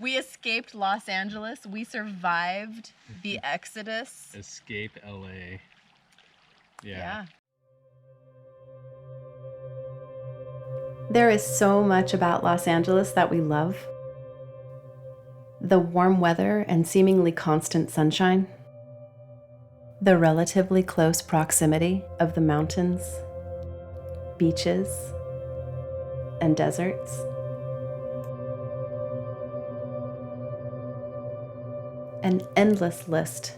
We escaped Los Angeles. We survived the exodus. Escape LA. Yeah. There is so much about Los Angeles that we love. The warm weather and seemingly constant sunshine. The relatively close proximity of the mountains, beaches, and deserts. An endless list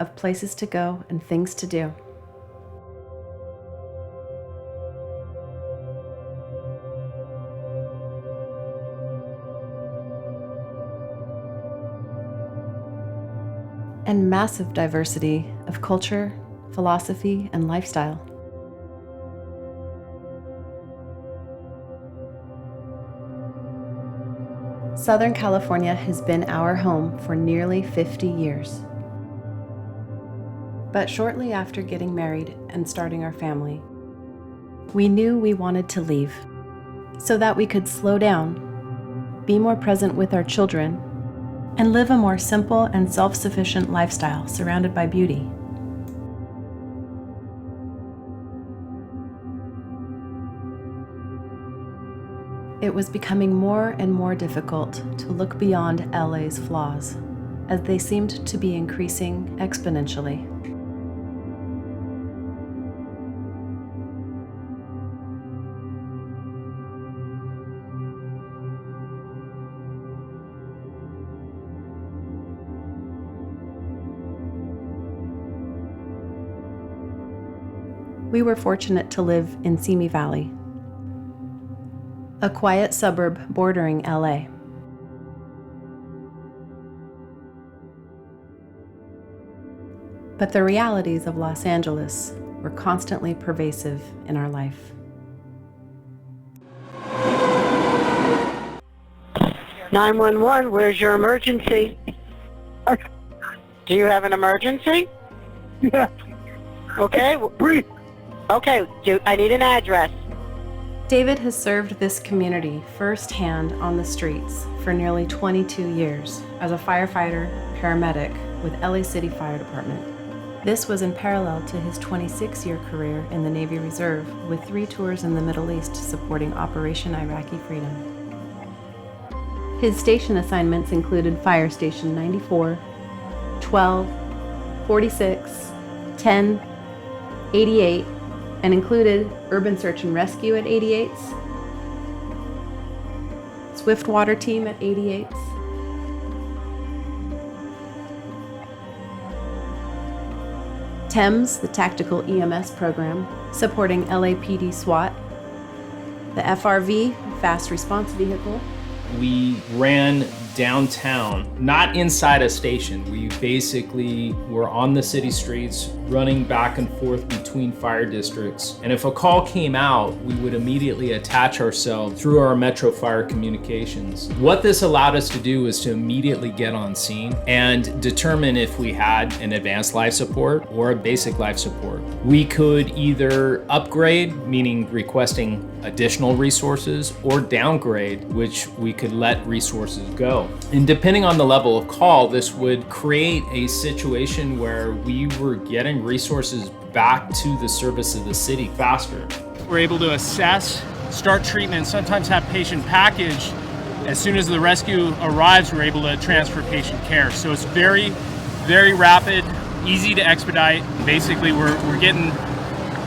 of places to go and things to do. And massive diversity of culture, philosophy, and lifestyle. Southern California has been our home for nearly 50 years. But shortly after getting married and starting our family, we knew we wanted to leave so that we could slow down, be more present with our children, and live a more simple and self-sufficient lifestyle surrounded by beauty. It was becoming more and more difficult to look beyond LA's flaws, as they seemed to be increasing exponentially. We were fortunate to live in Simi Valley, a quiet suburb bordering LA. But the realities of Los Angeles were constantly pervasive in our life. "911, where's your emergency?" "Do you have an emergency?" Yeah. Okay. Breathe. Okay, I need an address. David has served this community firsthand on the streets for nearly 22 years as a firefighter, paramedic with LA City Fire Department. This was in parallel to his 26-year career in the Navy Reserve with 3 tours in the Middle East supporting Operation Iraqi Freedom. His station assignments included Fire Station 94, 12, 46, 10, 88, and included Urban Search and Rescue at 88s, Swift Water Team at 88s, TEMS, the Tactical EMS Program, supporting LAPD SWAT, the FRV, Fast Response Vehicle. We ran downtown, not inside a station. We basically were on the city streets, running back and forth between fire districts. And if a call came out, we would immediately attach ourselves through our Metro Fire communications. What this allowed us to do is to immediately get on scene and determine if we had an advanced life support or a basic life support. We could either upgrade, meaning requesting additional resources, or downgrade, which we could let resources go. And depending on the level of call, this would create a situation where we were getting resources back to the service of the city faster. We're able to assess, start treatment, and sometimes have patient packaged. As soon as the rescue arrives, we're able to transfer patient care. So it's very, very rapid, easy to expedite. Basically, we're getting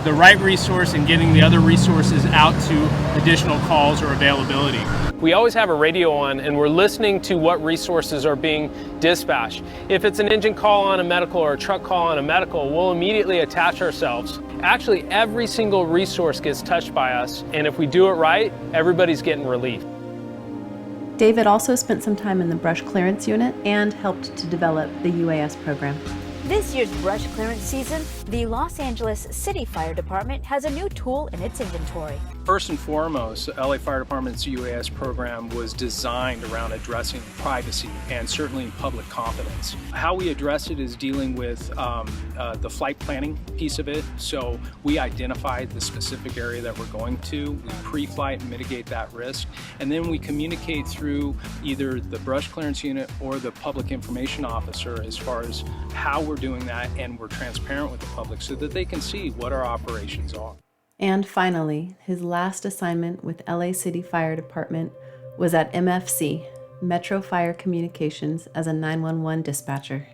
the right resource and getting the other resources out to additional calls or availability. We always have a radio on and we're listening to what resources are being dispatched. If it's an engine call on a medical or a truck call on a medical, we'll immediately attach ourselves. Actually, every single resource gets touched by us, and if we do it right, everybody's getting relief. David also spent some time in the brush clearance unit and helped to develop the UAS program. This year's brush clearance season, the Los Angeles City Fire Department has a new tool in its inventory. First and foremost, the LA Fire Department's UAS program was designed around addressing privacy and certainly public confidence. How we address it is dealing with the flight planning piece of it. So we identify the specific area that we're going to, we pre-flight mitigate that risk, and then we communicate through either the brush clearance unit or the public information officer as far as how we're doing that, and we're transparent with the public so that they can see what our operations are. And finally, his last assignment with LA City Fire Department was at MFC, Metro Fire Communications, as a 911 dispatcher.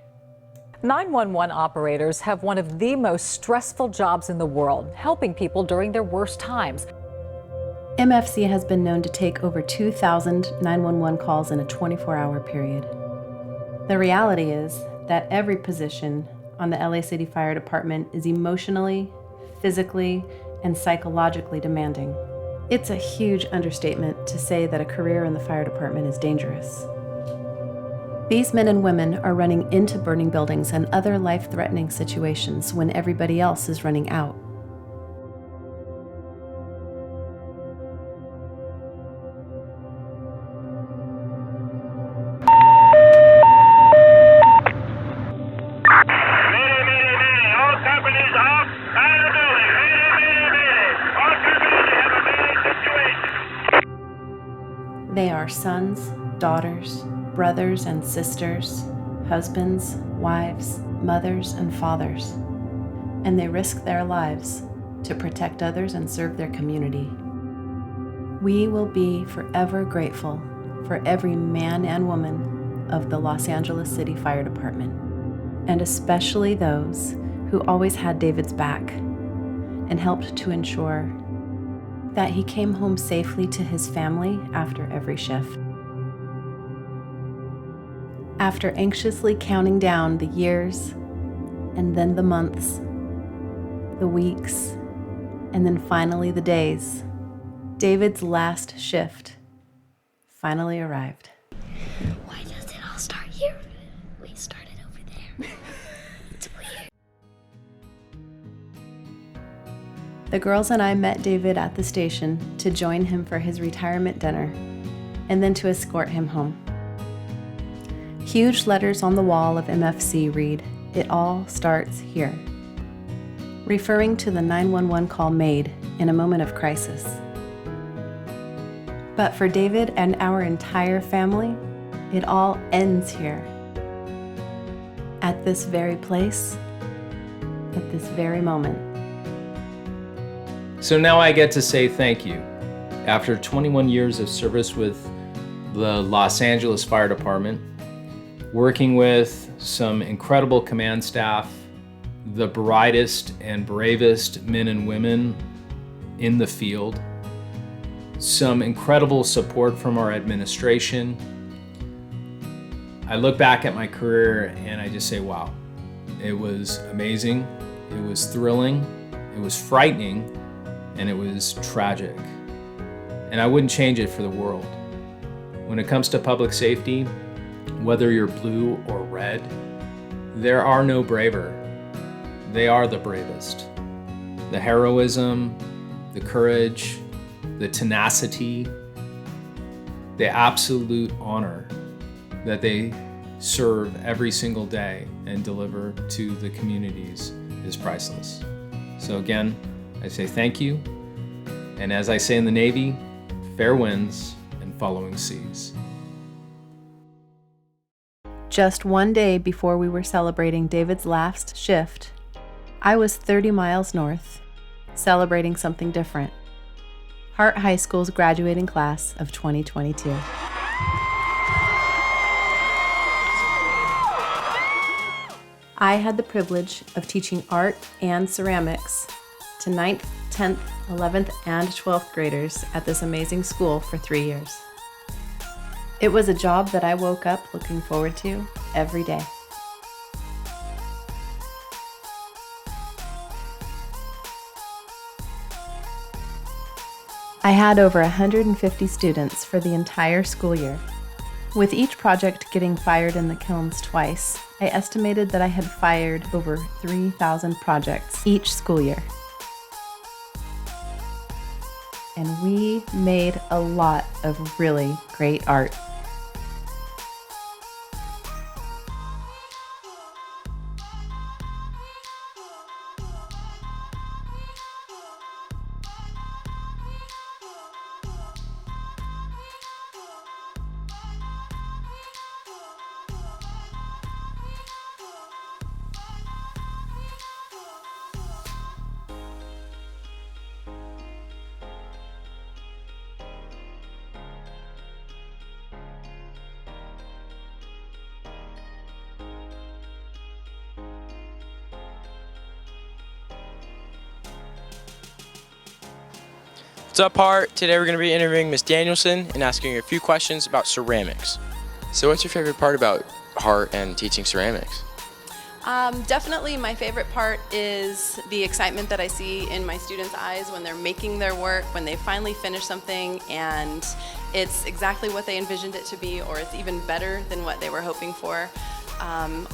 911 operators have one of the most stressful jobs in the world, helping people during their worst times. MFC has been known to take over 2,000 911 calls in a 24-hour period. The reality is that every position on the LA City Fire Department is emotionally, physically, and psychologically demanding. It's a huge understatement to say that a career in the fire department is dangerous. These men and women are running into burning buildings and other life-threatening situations when everybody else is running out. They are sons, daughters, brothers and sisters, husbands, wives, mothers, and fathers, and they risk their lives to protect others and serve their community. We will be forever grateful for every man and woman of the Los Angeles City Fire Department, and especially those who always had David's back and helped to ensure that he came home safely to his family after every shift. After anxiously counting down the years, and then the months, the weeks, and then finally the days, David's last shift finally arrived. Why does it all start here? We started over there. It's weird. The girls and I met David at the station to join him for his retirement dinner and then to escort him home. Huge letters on the wall of MFC read, "It all starts here," referring to the 911 call made in a moment of crisis. But for David and our entire family, it all ends here. At this very place, at this very moment. So now I get to say thank you. After 21 years of service with the Los Angeles Fire Department, working with some incredible command staff, the brightest and bravest men and women in the field, some incredible support from our administration, I look back at my career and I just say, wow, it was amazing, it was thrilling, it was frightening, and it was tragic. And I wouldn't change it for the world. When it comes to public safety, whether you're blue or red, there are no braver. They are the bravest. The heroism, the courage, the tenacity, the absolute honor that they serve every single day and deliver to the communities is priceless. So again, I say thank you, and as I say in the Navy, fair winds and following seas. Just one day before we were celebrating David's last shift, I was 30 miles north, celebrating something different. Hart High School's graduating class of 2022. I had the privilege of teaching art and ceramics to 9th, 10th, 11th, and 12th graders at this amazing school for 3 years. It was a job that I woke up looking forward to every day. I had over 150 students for the entire school year. With each project getting fired in the kilns twice, I estimated that I had fired over 3,000 projects each school year. and we made a lot of really great art. What's up, Art? Today we're going to be interviewing Miss Danielson and asking her a few questions about ceramics. So what's your favorite part about art and teaching ceramics? Definitely my favorite part is the excitement that I see in my students' eyes when they're making their work, when they finally finish something and it's exactly what they envisioned it to be, or it's even better than what they were hoping for.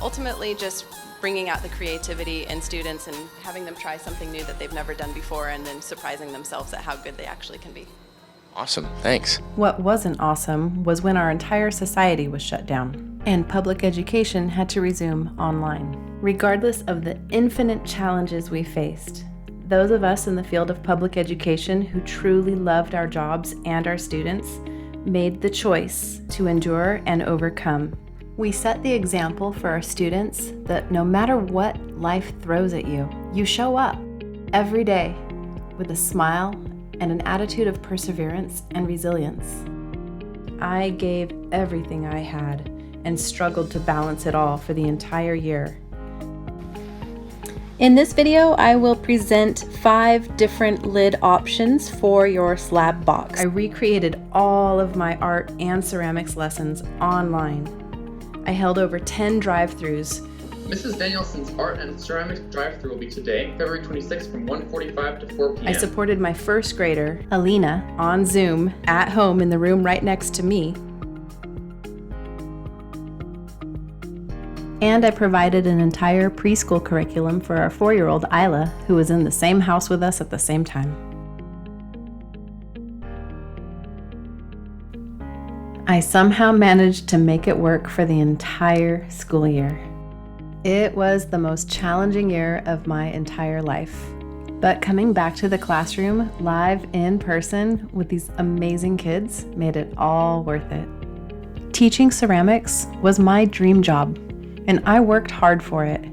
Ultimately, just bringing out the creativity in students and having them try something new that they've never done before, and then surprising themselves at how good they actually can be. Awesome, thanks. What wasn't awesome was when our entire society was shut down and public education had to resume online. Regardless of the infinite challenges we faced, those of us in the field of public education who truly loved our jobs and our students made the choice to endure and overcome. We set the example for our students that no matter what life throws at you, you show up every day with a smile and an attitude of perseverance and resilience. I gave everything I had and struggled to balance it all for the entire year. In this video, I will present 5 different lid options for your slab box. I recreated all of my art and ceramics lessons online. I held over 10 drive-thrus. Mrs. Danielson's Art and Ceramics drive-thru will be today, February 26th from 1:45 to 4 p.m. I supported my first grader, Alina, on Zoom at home in the room right next to me. And I provided an entire preschool curriculum for our 4-year-old Isla, who was in the same house with us at the same time. I somehow managed to make it work for the entire school year. It was the most challenging year of my entire life. But coming back to the classroom live in person with these amazing kids made it all worth it. Teaching ceramics was my dream job, and I worked hard for it.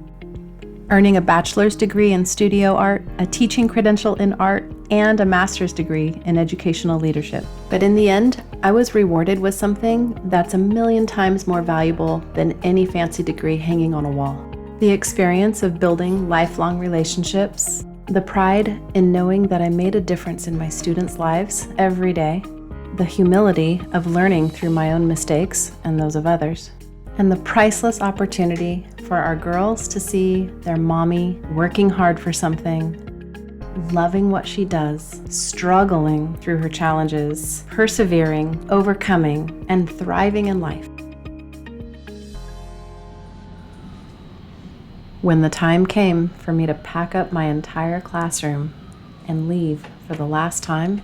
Earning a bachelor's degree in studio art, a teaching credential in art, and a master's degree in educational leadership. But in the end, I was rewarded with something that's a million times more valuable than any fancy degree hanging on a wall. The experience of building lifelong relationships, the pride in knowing that I made a difference in my students' lives every day, the humility of learning through my own mistakes and those of others, and the priceless opportunity for our girls to see their mommy working hard for something, loving what she does, struggling through her challenges, persevering, overcoming, and thriving in life. When the time came for me to pack up my entire classroom and leave for the last time,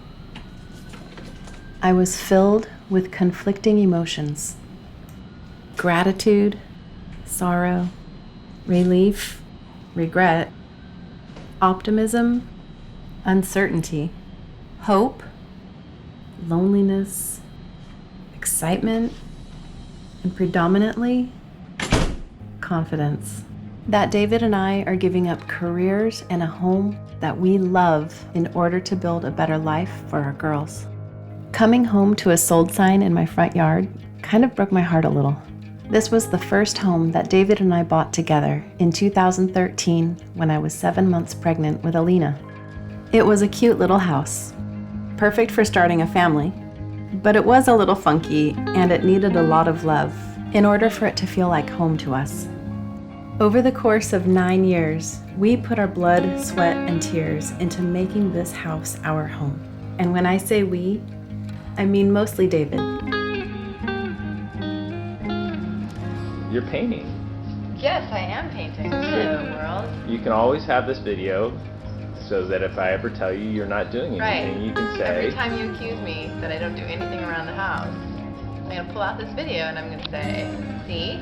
I was filled with conflicting emotions: gratitude, sorrow, relief, regret, optimism, uncertainty, hope, loneliness, excitement, and predominantly, confidence. That David and I are giving up careers and a home that we love in order to build a better life for our girls. Coming home to a sold sign in my front yard kind of broke my heart a little. This was the first home that David and I bought together in 2013 when I was 7 months pregnant with Alina. It was a cute little house, perfect for starting a family, but it was a little funky and it needed a lot of love in order for it to feel like home to us. Over the course of 9 years, we put our blood, sweat, and tears into making this house our home. And when I say we, I mean mostly David. You're painting. Yes, I am painting. Hello, world. You can always have this video so that if I ever tell you you're not doing anything, you can say... Every time you accuse me that I don't do anything around the house, I'm going to pull out this video and I'm going to say, see,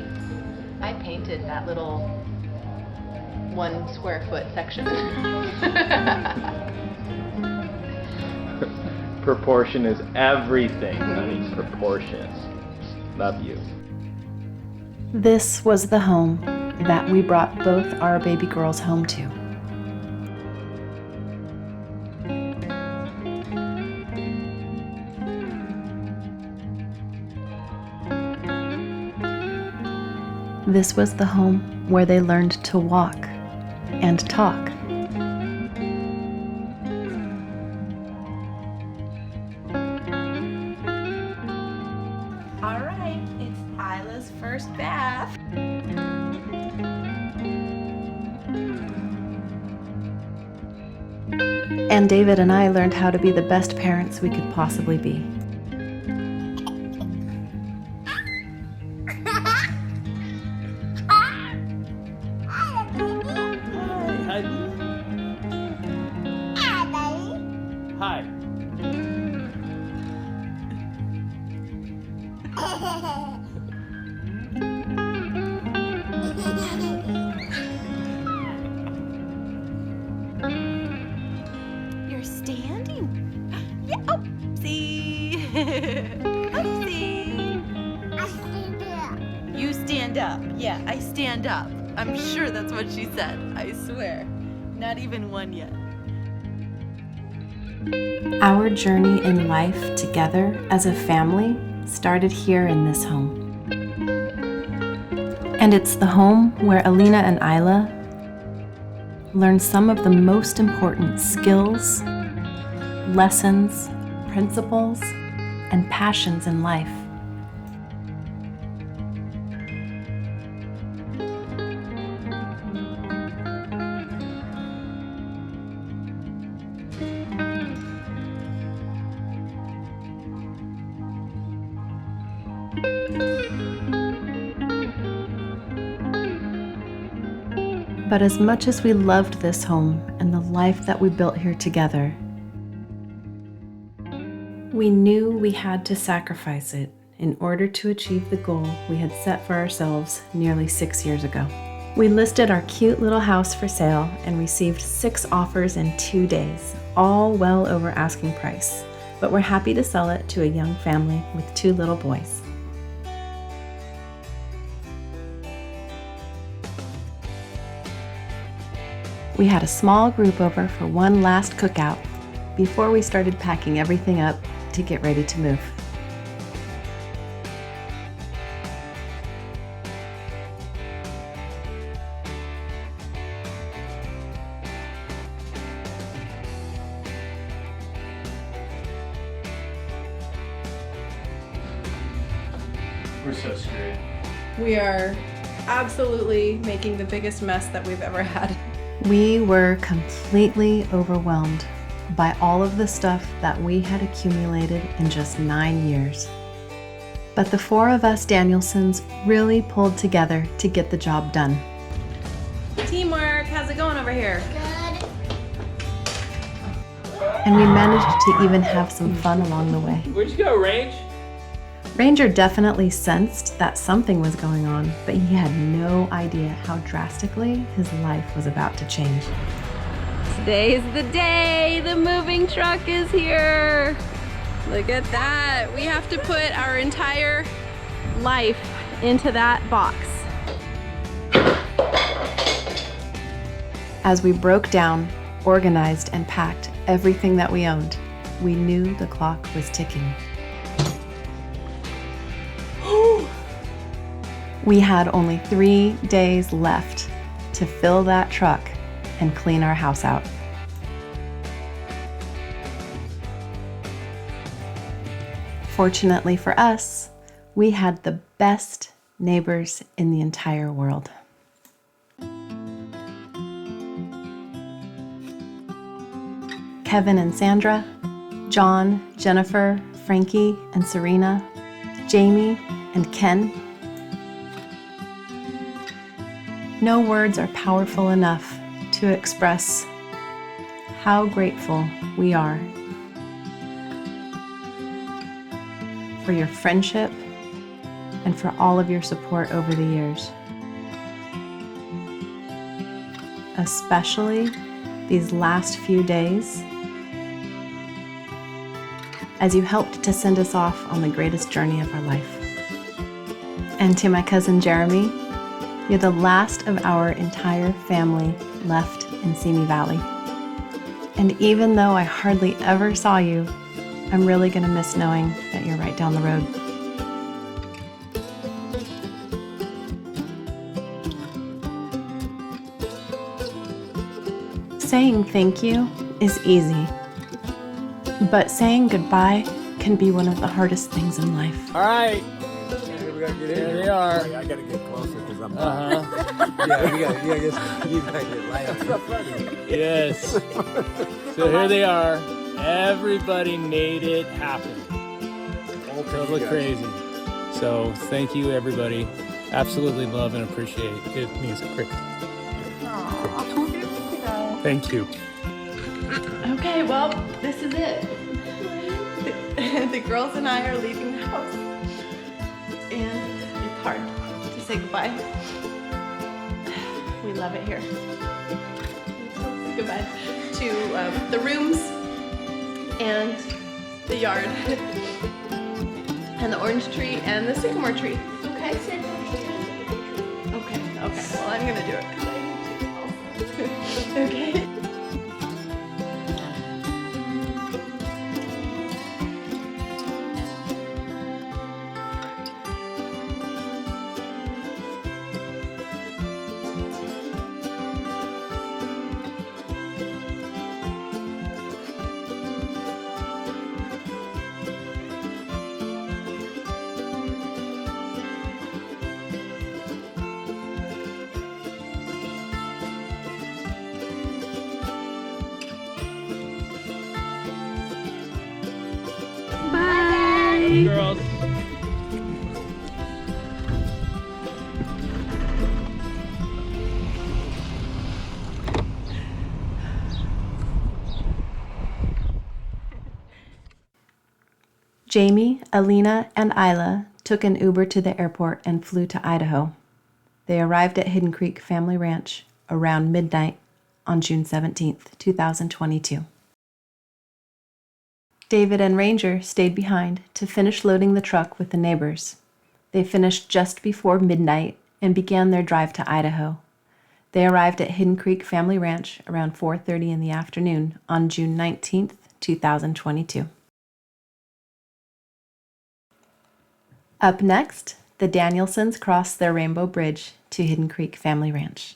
I painted that little 1 square foot section. Proportion is everything, honey. Proportions. Love you. This was the home that we brought both our baby girls home to. This was the home where they learned to walk and talk. All right, it's Isla's first bath. And David and I learned how to be the best parents we could possibly be. Hi. You're standing. Yeah, oopsie. Oopsie. You stand up. Yeah, I stand up. I'm sure that's what she said. I swear. Not even one yet. Our journey in life together as a family started here in this home. And it's the home where Alina and Isla learned some of the most important skills, lessons, principles, and passions in life. But as much as we loved this home and the life that we built here together, we knew we had to sacrifice it in order to achieve the goal we had set for ourselves nearly 6 years ago. We listed our cute little house for sale and received 6 offers in 2 days, all well over asking price, but we're happy to sell it to a young family with 2 little boys. We had a small group over for one last cookout before we started packing everything up to get ready to move. We're so screwed. We are absolutely making the biggest mess that we've ever had. We were completely overwhelmed by all of the stuff that we had accumulated in just 9 years. But the 4 of us Danielsons really pulled together to get the job done. Teamwork, how's it going over here? And we managed to even have some fun along the way. Where'd you go, Range? Ranger definitely sensed that something was going on, but he had no idea how drastically his life was about to change. Today's the day! The moving truck is here! Look at that! We have to put our entire life into that box. As we broke down, organized, and packed everything that we owned, we knew the clock was ticking. We had only 3 days left to fill that truck and clean our house out. Fortunately for us, we had the best neighbors in the entire world. Kevin and Sandra, John, Jennifer, Frankie and Serena, Jamie and Ken. No words are powerful enough to express how grateful we are for your friendship and for all of your support over the years. Especially these last few days, as you helped to send us off on the greatest journey of our life. And to my cousin Jeremy, you're the last of our entire family left in Simi Valley. And even though I hardly ever saw you, I'm really gonna miss knowing that you're right down the road. Saying thank you is easy, but saying goodbye can be one of the hardest things in life. All right. Here they are. I gotta get closer because I'm yeah, you gotta get light up. Yes. So here they are. Everybody made it happen. Totally crazy. So thank you, everybody. Absolutely love and appreciate it. It means great. Thank you. Okay, well, this is it. The girls and I are leaving the house. And it's hard to say goodbye. We love it here. Say goodbye to the rooms and the yard and the orange tree and the sycamore tree. Okay? Okay, well, I'm gonna do it. Okay. Bye, girls. Jamie, Alina, and Isla took an Uber to the airport and flew to Idaho. They arrived at Hidden Creek Family Ranch around midnight on June 17th, 2022. David and Ranger stayed behind to finish loading the truck with the neighbors. They finished just before midnight and began their drive to Idaho. They arrived at Hidden Creek Family Ranch around 4:30 in the afternoon on June 19th, 2022. Up next, the Danielsons crossed their Rainbow Bridge to Hidden Creek Family Ranch.